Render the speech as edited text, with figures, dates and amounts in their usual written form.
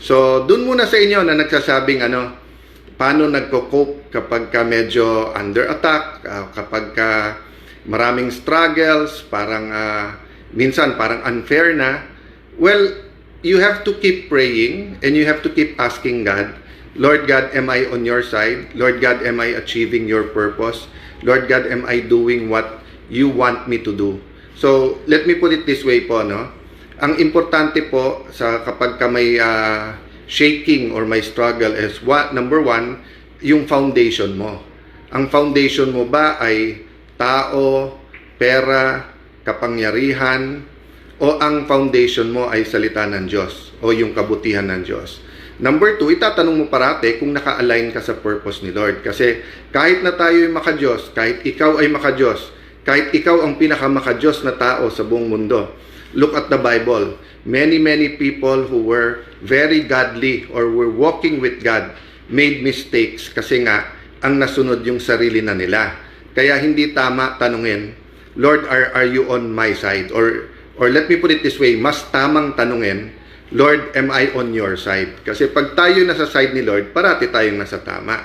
So, dun muna sa inyo na nagsasabing paano nagko-cope kapag ka medyo under attack, kapag ka maraming struggles, parang minsan parang unfair na. Well, you have to keep praying and you have to keep asking God, Lord God, am I on your side? Lord God, am I achieving your purpose? Lord God, am I doing what you want me to do? So, let me put it this way po, no? Ang importante po sa kapag ka may shaking or may struggle is number one, yung foundation mo. Ang foundation mo ba ay tao, pera, kapangyarihan, o ang foundation mo ay salita ng Diyos o yung kabutihan ng Diyos? Number two, itatanong mo parate kung naka-align ka sa purpose ni Lord. Kasi kahit na tayo ay maka-Diyos, kahit ikaw ay maka-Diyos, kahit ikaw ang pinaka-maka-Diyos na tao sa buong mundo, look at the Bible. Many people who were very godly or were walking with God made mistakes kasi nga ang nasunod yung sarili na nila. Kaya hindi tama tanungin, Lord, are you on my side? Or let me put it this way, mas tamang tanungin, Lord, am I on your side? Kasi pag tayo nasa side ni Lord, parati tayong nasa tama.